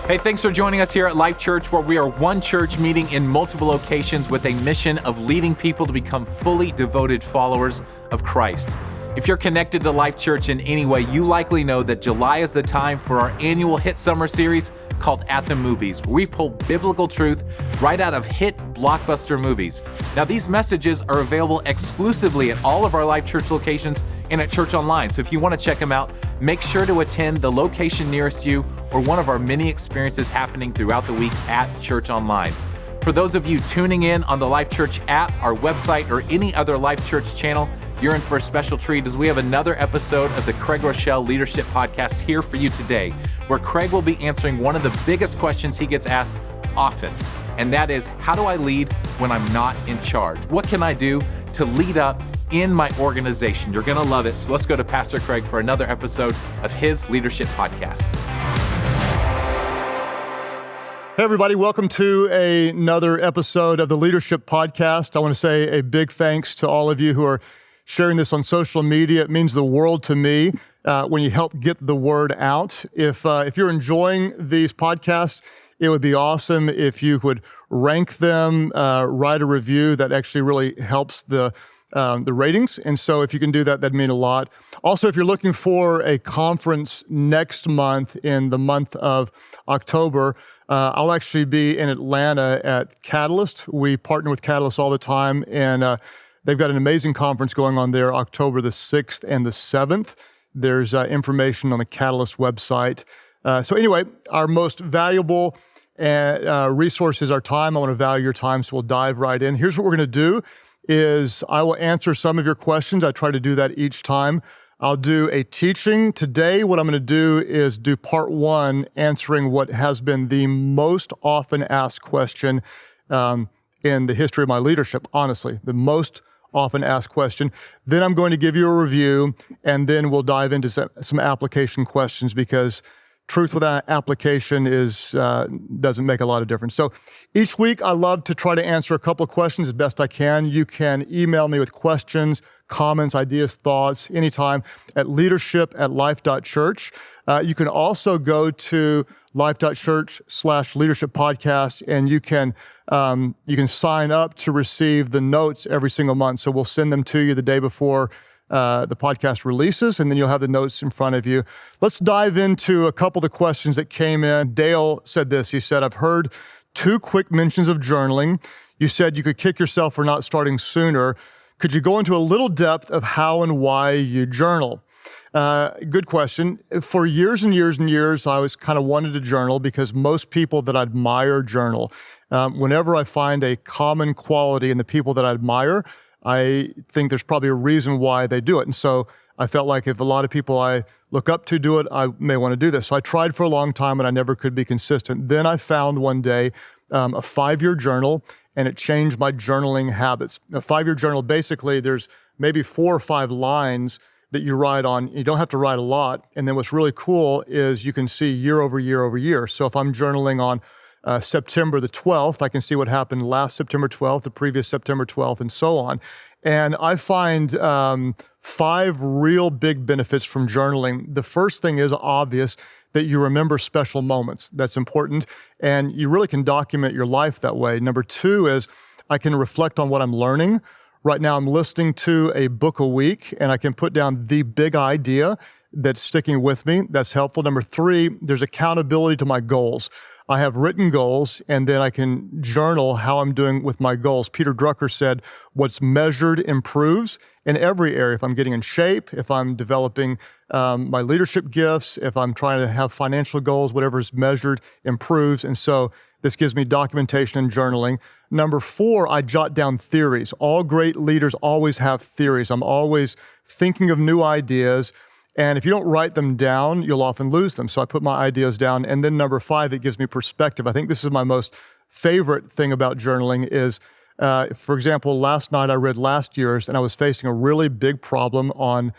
Hey, thanks for joining us here at Life.Church, where we are one church meeting in multiple locations with a mission of leading people to become fully devoted followers of Christ. If you're connected to Life.Church in any way, you likely know that July is the time for our annual hit summer series called At the Movies, where we pull biblical truth right out of hit blockbuster movies. Now, these messages are available exclusively at all of our Life.Church locations and at Church Online. So if you want to check them out, make sure to attend the location nearest you or one of our many experiences happening throughout the week at Church Online. For those of you tuning in on the Life.Church app, our website, or any other Life.Church channel, you're in for a special treat as we have another episode of the Craig Rochelle Leadership Podcast here for you today, where Craig will be answering one of the biggest questions he gets asked often, and that is, how do I lead when I'm not in charge? What can I do to lead up in my organization? You're going to love it. So let's go to Pastor Craig for another episode of his Leadership Podcast. Hey, everybody. Welcome to another episode of the Leadership Podcast. I want to say a big thanks to all of you who are sharing this on social media. It means the world to me when you help get the word out. If you're enjoying these podcasts, it would be awesome if you would rank them, write a review. That actually really helps the ratings. And so if you can do that, that'd mean a lot. Also, if you're looking for a conference next month in the month of October, I'll actually be in Atlanta at Catalyst. We partner with Catalyst all the time, and they've got an amazing conference going on there, October the 6th and the 7th. There's information on the Catalyst website. So anyway, our most valuable resource is our time. I want to value your time, so we'll dive right in. Here's what we're going to do is I will answer some of your questions. I try to do that each time. I'll do a teaching. Today, what I'm going to do is do part one, answering what has been the most often asked question in the history of my leadership, honestly, the most often asked question. Then I'm going to give you a review, and then we'll dive into some application questions, because truth without application doesn't make a lot of difference. So each week, I love to try to answer a couple of questions as best I can. You can email me with questions, comments, ideas, thoughts, anytime at leadership@life.church. You can also go to life.church/leadership podcast, and you can sign up to receive the notes every single month. So we'll send them to you the day before the podcast releases, and then you'll have the notes in front of you. Let's dive into a couple of the questions that came in. Dale said this. He said, I've heard 2 quick mentions of journaling. You said you could kick yourself for not starting sooner. Could you go into a little depth of how and why you journal? Good question. For years and years and years, I always kind of wanted to journal because most people that I admire journal. Whenever I find a common quality in the people that I admire, I think there's probably a reason why they do it. And so I felt like if a lot of people I look up to do it, I may want to do this. So I tried for a long time, and I never could be consistent. Then I found one day a 5-year journal, and it changed my journaling habits. A 5-year journal, basically, there's maybe 4 or 5 lines that you write on. You don't have to write a lot. And then what's really cool is you can see year over year over year. So if I'm journaling on September the 12th, I can see what happened last September 12th, the previous September 12th, and so on. And I find 5 real big benefits from journaling. The first thing is obvious, that you remember special moments. That's important. And you really can document your life that way. Number 2 is I can reflect on what I'm learning. Right now, I'm listening to a book a week, and I can put down the big idea that's sticking with me. That's helpful. Number 3, there's accountability to my goals. I have written goals, and then I can journal how I'm doing with my goals. Peter Drucker said, what's measured improves in every area. If I'm getting in shape, if I'm developing my leadership gifts, if I'm trying to have financial goals, whatever is measured improves. And so this gives me documentation and journaling. Number 4, I jot down theories. All great leaders always have theories. I'm always thinking of new ideas. And if you don't write them down, you'll often lose them. So I put my ideas down. And then number 5, it gives me perspective. I think this is my most favorite thing about journaling is, for example, last night I read last year's, and I was facing a really big problem on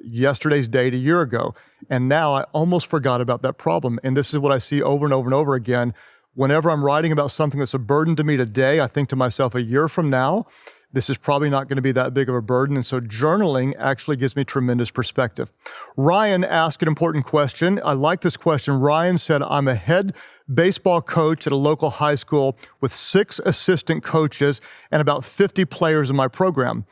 yesterday's date a year ago. And now I almost forgot about that problem. And this is what I see over and over and over again. Whenever I'm writing about something that's a burden to me today, I think to myself, a year from now, this is probably not going to be that big of a burden. And so journaling actually gives me tremendous perspective. Ryan asked an important question. I like this question. Ryan said, I'm a head baseball coach at a local high school with 6 assistant coaches and about 50 players in my program.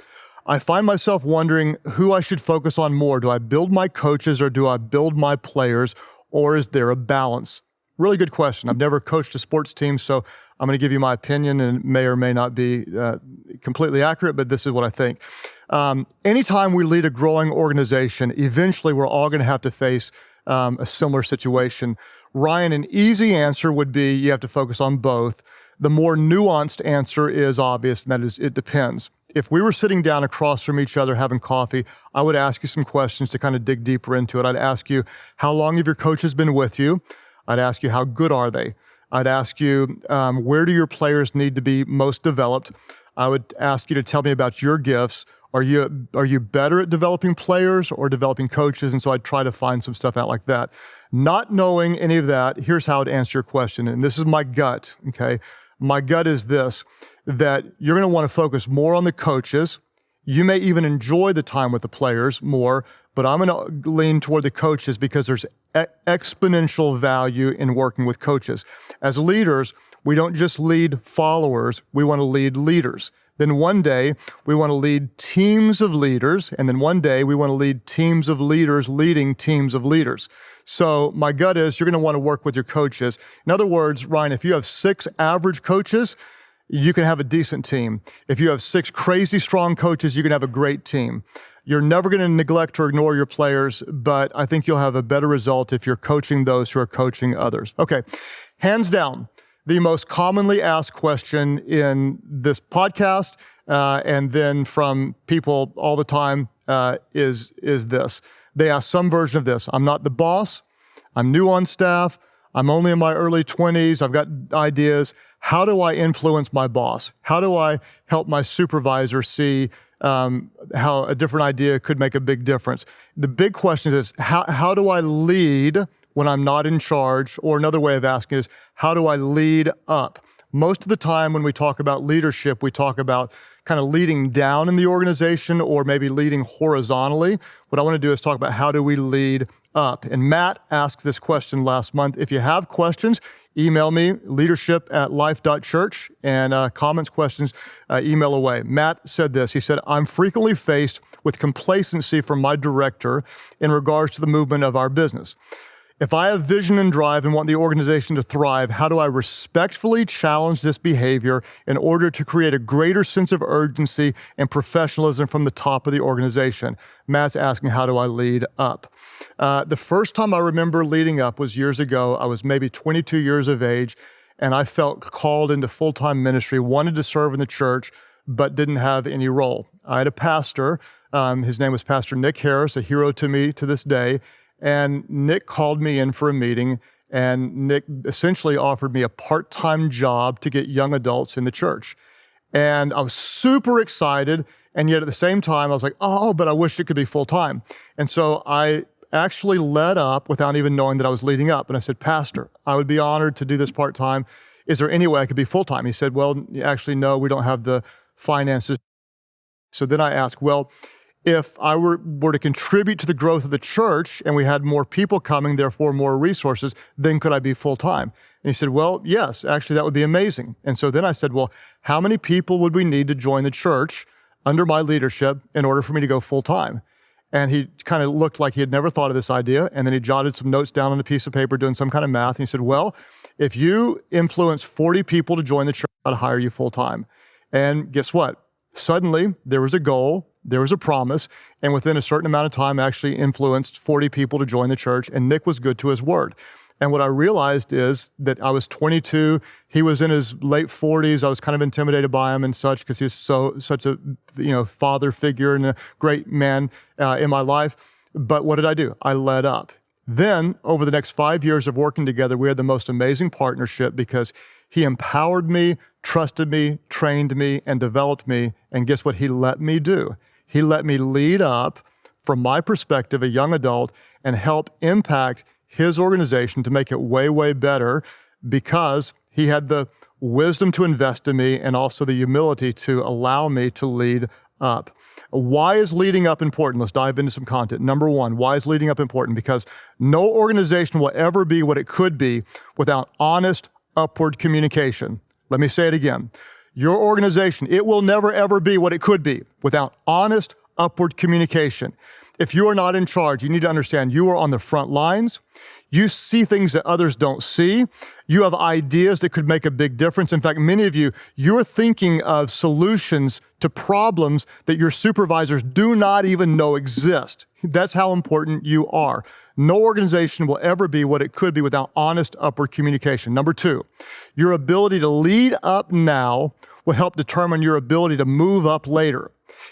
I find myself wondering who I should focus on more. Do I build my coaches or do I build my players, or is there a balance? Really good question. I've never coached a sports team, so I'm going to give you my opinion, and it may or may not be completely accurate, but this is what I think. Anytime we lead a growing organization, eventually we're all going to have to face a similar situation. Ryan, an easy answer would be you have to focus on both. The more nuanced answer is obvious, and that is it depends. If we were sitting down across from each other having coffee, I would ask you some questions to kind of dig deeper into it. I'd ask you, how long have your coaches been with you? I'd ask you, how good are they? I'd ask you, where do your players need to be most developed? I would ask you to tell me about your gifts. Are you better at developing players or developing coaches? And so I'd try to find some stuff out like that. Not knowing any of that, here's how I'd answer your question. And this is my gut, okay? My gut is this, that you're going to want to focus more on the coaches. You may even enjoy the time with the players more, but I'm going to lean toward the coaches because there's exponential value in working with coaches. As leaders, we don't just lead followers, we want to lead leaders. Then one day, we want to lead teams of leaders, and then one day, we want to lead teams of leaders leading teams of leaders. So my gut is you're going to want to work with your coaches. In other words, Ryan, if you have 6 average coaches, you can have a decent team. If you have 6 crazy strong coaches, you can have a great team. You're never going to neglect or ignore your players, but I think you'll have a better result if you're coaching those who are coaching others. Okay, hands down, the most commonly asked question in this podcast and then from people all the time is this. They ask some version of this. I'm not the boss. I'm new on staff. I'm only in my early 20s. I've got ideas. How do I influence my boss? How do I help my supervisor see how a different idea could make a big difference? The big question is, how do I lead when I'm not in charge? Or another way of asking is, how do I lead up? Most of the time when we talk about leadership, we talk about kind of leading down in the organization or maybe leading horizontally. What I want to do is talk about how do we lead up. And Matt asked this question last month. If you have questions, email me, leadership@life.church, and comments, questions, email away. Matt said this. He said, I'm frequently faced with complacency from my director in regards to the movement of our business. If I have vision and drive and want the organization to thrive, how do I respectfully challenge this behavior in order to create a greater sense of urgency and professionalism from the top of the organization? Matt's asking, how do I lead up? The first time I remember leading up was years ago. I was maybe 22 years of age, and I felt called into full-time ministry, wanted to serve in the church, but didn't have any role. I had a pastor. His name was Pastor Nick Harris, a hero to me to this day. And Nick called me in for a meeting, and Nick essentially offered me a part-time job to get young adults in the church. And I was super excited, and yet at the same time, I was like, oh, but I wish it could be full-time. And so I actually led up without even knowing that I was leading up. And I said, Pastor, I would be honored to do this part-time. Is there any way I could be full-time? He said, well, actually, no, we don't have the finances. So then I asked, well, if I were to contribute to the growth of the church and we had more people coming, therefore more resources, then could I be full-time? And he said, well, yes, actually that would be amazing. And so then I said, well, how many people would we need to join the church under my leadership in order for me to go full-time? And he kind of looked like he had never thought of this idea. And then he jotted some notes down on a piece of paper doing some kind of math. And he said, well, if you influence 40 people to join the church, I'd hire you full-time. And guess what? Suddenly there was a goal. There was a promise, and within a certain amount of time, actually influenced 40 people to join the church, and Nick was good to his word. And what I realized is that I was 22, he was in his late 40s. I was kind of intimidated by him and such because he's such a father figure and a great man in my life. But what did I do? I led up. Then, over the next 5 years of working together, we had the most amazing partnership because he empowered me, trusted me, trained me, and developed me. And guess what he let me do? He let me lead up, from my perspective, a young adult, and help impact his organization to make it way, way better because he had the wisdom to invest in me and also the humility to allow me to lead up. Why is leading up important? Let's dive into some content. Number one, why is leading up important? Because no organization will ever be what it could be without honest upward communication. Let me say it again. Your organization, it will never ever be what it could be without honest upward communication. If you are not in charge, you need to understand you are on the front lines. You see things that others don't see. You have ideas that could make a big difference. In fact, many of you, you're thinking of solutions to problems that your supervisors do not even know exist. That's how important you are. No organization will ever be what it could be without honest upward communication. Number two, your ability to lead up now will help determine your ability to move up later.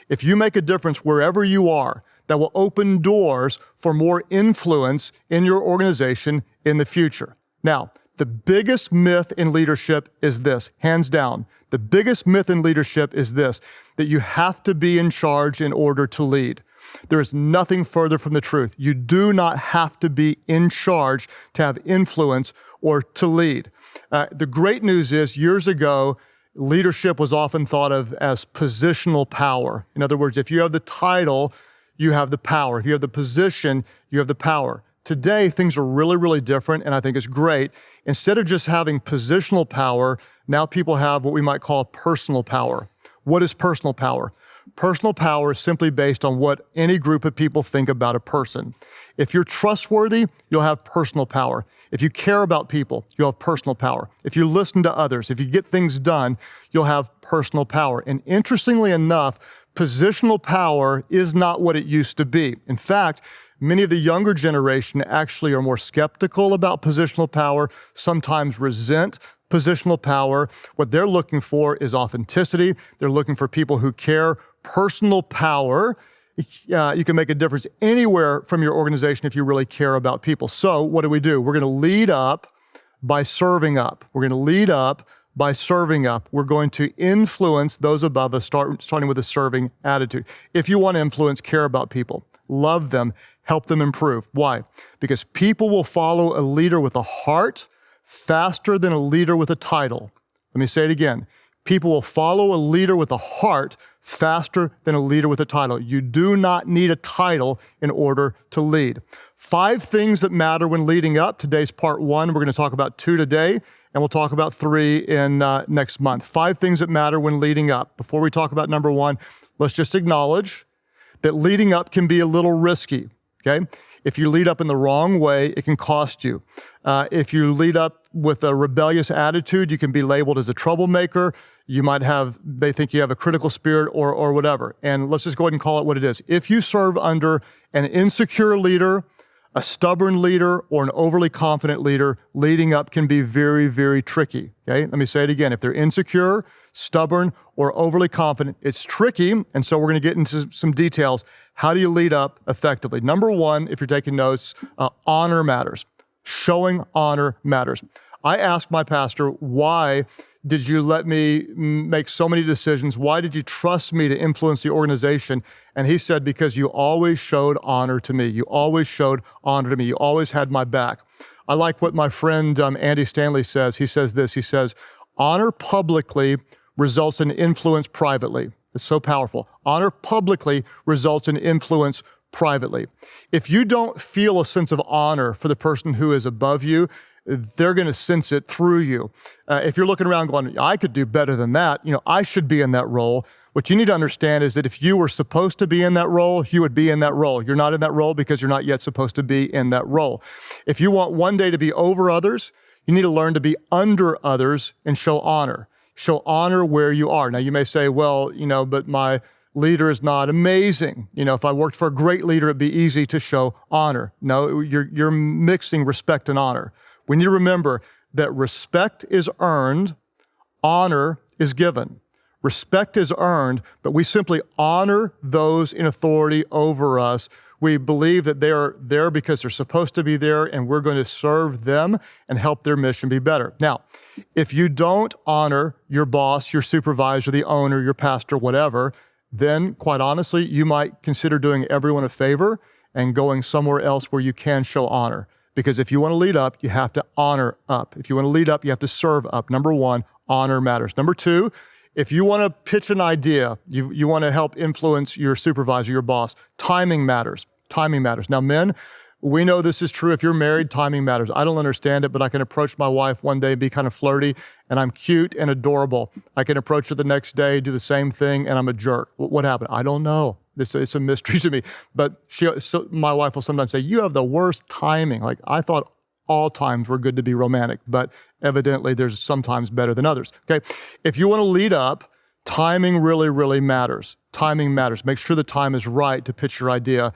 If you make a difference wherever you are, that will open doors for more influence in your organization in the future. Now, the biggest myth in leadership is this, hands down. The biggest myth in leadership is this, that you have to be in charge in order to lead. There is nothing further from the truth. You do not have to be in charge to have influence or to lead. The great news is, years ago, leadership was often thought of as positional power. In other words, if you have the title, you have the power. If you have the position, you have the power. Today, things are really, really different, and I think it's great. Instead of just having positional power, now people have what we might call personal power. What is personal power? Personal power is simply based on what any group of people think about a person. If you're trustworthy, you'll have personal power. If you care about people, you'll have personal power. If you listen to others, if you get things done, you'll have personal power. And interestingly enough, positional power is not what it used to be. In fact, many of the younger generation actually are more skeptical about positional power, sometimes resent positional power. What they're looking for is authenticity. They're looking for people who care. Personal power, you can make a difference anywhere from your organization if you really care about people. So what do? We're going to lead up by serving up. We're going to lead up by serving up. We're going to influence those above us, starting with a serving attitude. If you want to influence, care about people, love them, help them improve. Why? Because people will follow a leader with a heart faster than a leader with a title. Let me say it again. People will follow a leader with a heart faster than a leader with a title. You do not need a title in order to lead. 5 things that matter when leading up. Today's part 1. We're going to talk about 2 today, and we'll talk about 3 in next month. 5 things that matter when leading up. Before we talk about number 1, let's just acknowledge that leading up can be a little risky, okay? If you lead up in the wrong way, it can cost you. If you lead up with a rebellious attitude, you can be labeled as a troublemaker. You might they think you have a critical spirit or whatever. And let's just go ahead and call it what it is. If you serve under an insecure leader, a stubborn leader, or an overly confident leader, leading up can be very, very tricky, okay? Let me say it again. If they're insecure, stubborn, or overly confident, it's tricky, and so we're going to get into some details. How do you lead up effectively? Number 1, if you're taking notes, honor matters. Showing honor matters. I asked my pastor, why did you let me make so many decisions? Why did you trust me to influence the organization? And he said, because you always showed honor to me. You always showed honor to me. You always had my back. I like what my friend Andy Stanley says. He says this, he says, honor publicly results in influence privately. It's so powerful. Honor publicly results in influence privately. If you don't feel a sense of honor for the person who is above you, they're going to sense it through you. If you're looking around going, I could do better than that, I should be in that role. What you need to understand is that if you were supposed to be in that role, you would be in that role. You're not in that role because you're not yet supposed to be in that role. If you want one day to be over others, you need to learn to be under others and show honor. Show honor where you are. Now, you may say, well, but my leader is not amazing. If I worked for a great leader, it'd be easy to show honor. No, you're mixing respect and honor. We need to remember that respect is earned, honor is given. Respect is earned, but we simply honor those in authority over us. We believe that they're there because they're supposed to be there, and we're going to serve them and help their mission be better. Now, if you don't honor your boss, your supervisor, the owner, your pastor, whatever, then quite honestly, you might consider doing everyone a favor and going somewhere else where you can show honor. Because if you want to lead up, you have to honor up. If you want to lead up, you have to serve up. Number one, honor matters. Number two, if you want to pitch an idea, you want to help influence your supervisor, your boss, timing matters. Timing matters. Now, men, we know this is true. If you're married, timing matters. I don't understand it, but I can approach my wife one day, be kind of flirty, and I'm cute and adorable. I can approach her the next day, do the same thing, and I'm a jerk. What happened? I don't know. It's a mystery to me. But my wife will sometimes say, you have the worst timing. Like, I thought all times were good to be romantic, but evidently there's sometimes better than others, okay? If you want to lead up, timing really, really matters. Timing matters. Make sure the time is right to pitch your idea.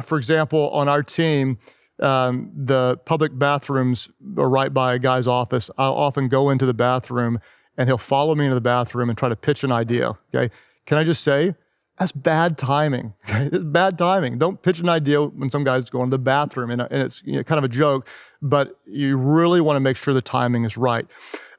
For example, on our team, the public bathrooms are right by a guy's office. I'll often go into the bathroom and he'll follow me into the bathroom and try to pitch an idea, okay? Can I just say, that's bad timing. It's bad timing. Don't pitch an idea when some guy's going to the bathroom, and it's kind of a joke, but you really want to make sure the timing is right.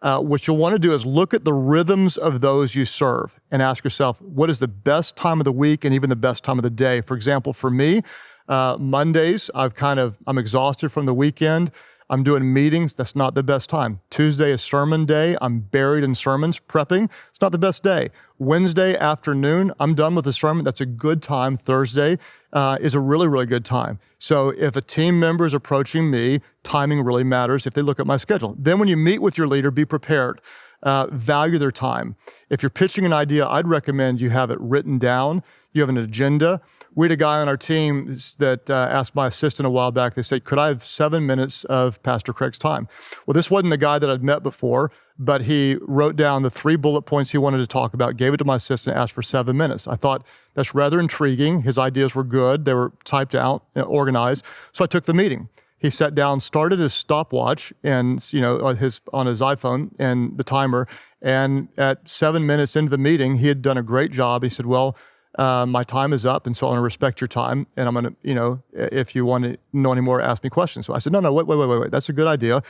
What you'll want to do is look at the rhythms of those you serve and ask yourself, what is the best time of the week and even the best time of the day? For example, for me, Mondays, I'm exhausted from the weekend. I'm doing meetings. That's not the best time. Tuesday is sermon day. I'm buried in sermons, prepping. It's not the best day. Wednesday afternoon, I'm done with the sermon. That's a good time. Thursday is a really, really good time. So if a team member is approaching me, timing really matters if they look at my schedule. Then when you meet with your leader, be prepared. Value their time. If you're pitching an idea, I'd recommend you have it written down. You have an agenda. We had a guy on our team that asked my assistant a while back, they said, could I have 7 minutes of Pastor Craig's time? Well, this wasn't a guy that I'd met before, but he wrote down the 3 bullet points he wanted to talk about, gave it to my assistant, asked for 7 minutes. I thought that's rather intriguing. His ideas were good. They were typed out, organized. So I took the meeting. He sat down, started his stopwatch and on his iPhone and the timer. And at 7 minutes into the meeting, he had done a great job. He said, well, my time is up, and so I'm going to respect your time, and I'm going to, if you want to know any more, ask me questions. So I said, no, wait, that's a good idea.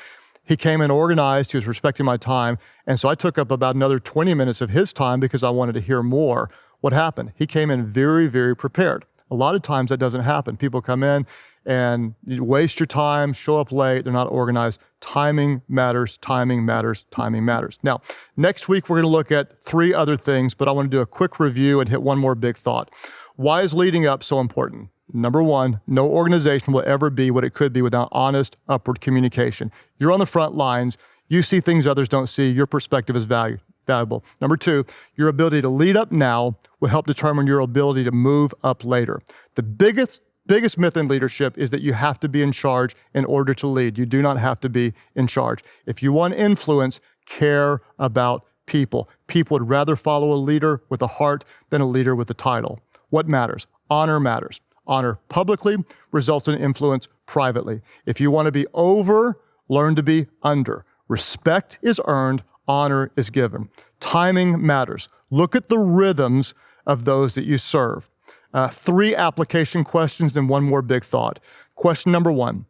He came in organized, he was respecting my time, and so I took up about another 20 minutes of his time because I wanted to hear more. What happened? He came in very, very prepared. A lot of times that doesn't happen. People come in and you waste your time, show up late, they're not organized. Timing matters, timing matters, timing matters. Now, next week we're going to look at 3 other things, but I want to do a quick review and hit one more big thought. Why is leading up so important? Number one, no organization will ever be what it could be without honest, upward communication. You're on the front lines. You see things others don't see. Your perspective is valuable. Number 2, your ability to lead up now will help determine your ability to move up later. The biggest myth in leadership is that you have to be in charge in order to lead. You do not have to be in charge. If you want influence, care about people. People would rather follow a leader with a heart than a leader with a title. What matters? Honor matters. Honor publicly results in influence privately. If you want to be over, learn to be under. Respect is earned. Honor is given. Timing matters. Look at the rhythms of those that you serve. 3 application questions and one more big thought. Question number 1,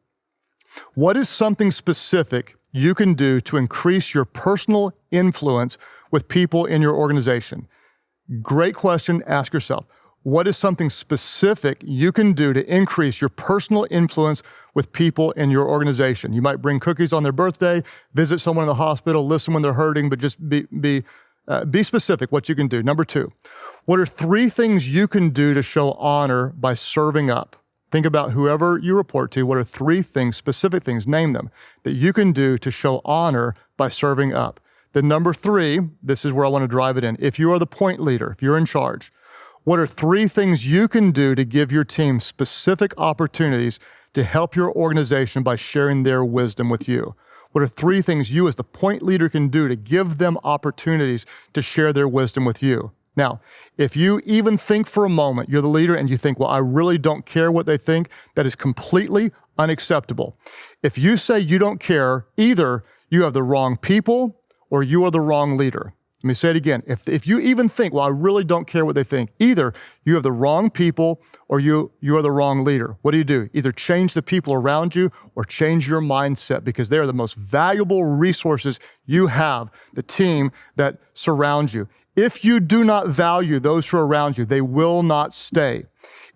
what is something specific you can do to increase your personal influence with people in your organization? Great question. Ask yourself, what is something specific you can do to increase your personal influence with people in your organization? You might bring cookies on their birthday, visit someone in the hospital, listen when they're hurting, but just be specific what you can do. Number 2, what are 3 things you can do to show honor by serving up? Think about whoever you report to. What are 3 things, specific things, name them, that you can do to show honor by serving up? Then number 3, this is where I want to drive it in. If you are the point leader, if you're in charge, what are 3 things you can do to give your team specific opportunities to help your organization by sharing their wisdom with you? What are 3 things you as the point leader can do to give them opportunities to share their wisdom with you? Now, if you even think for a moment, you're the leader and you think, well, I really don't care what they think, that is completely unacceptable. If you say you don't care, either you have the wrong people or you are the wrong leader. Let me say it again. If you even think, well, I really don't care what they think, either you have the wrong people or you are the wrong leader. What do? Either change the people around you or change your mindset, because they are the most valuable resources you have, the team that surrounds you. If you do not value those who are around you, they will not stay.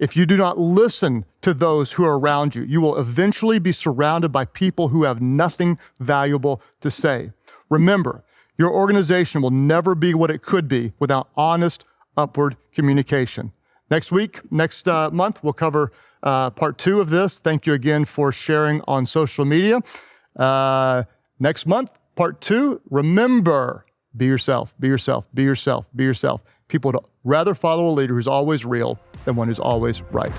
If you do not listen to those who are around you, you will eventually be surrounded by people who have nothing valuable to say. Remember, your organization will never be what it could be without honest, upward communication. Next month, we'll cover part 2 of this. Thank you again for sharing on social media. Next month, part 2, remember, be yourself, be yourself, be yourself, be yourself. People would rather follow a leader who's always real than one who's always right.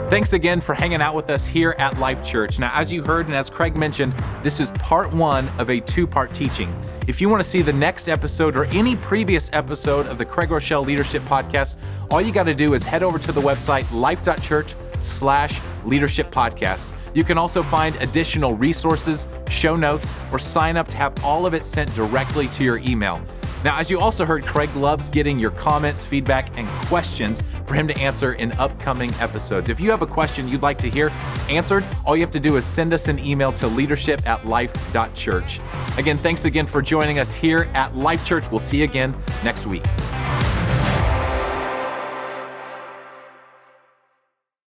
Thanks again for hanging out with us here at Life.Church. Now, as you heard and as Craig mentioned, this is part 1 of a 2-part teaching. If you want to see the next episode or any previous episode of the Craig Rochelle Leadership Podcast, all you got to do is head over to the website life.church/leadership podcast. You can also find additional resources, show notes, or sign up to have all of it sent directly to your email. Now, as you also heard, Craig loves getting your comments, feedback, and questions for him to answer in upcoming episodes. If you have a question you'd like to hear answered, all you have to do is send us an email to leadership@life.church. Again, thanks again for joining us here at Life.Church. We'll see you again next week.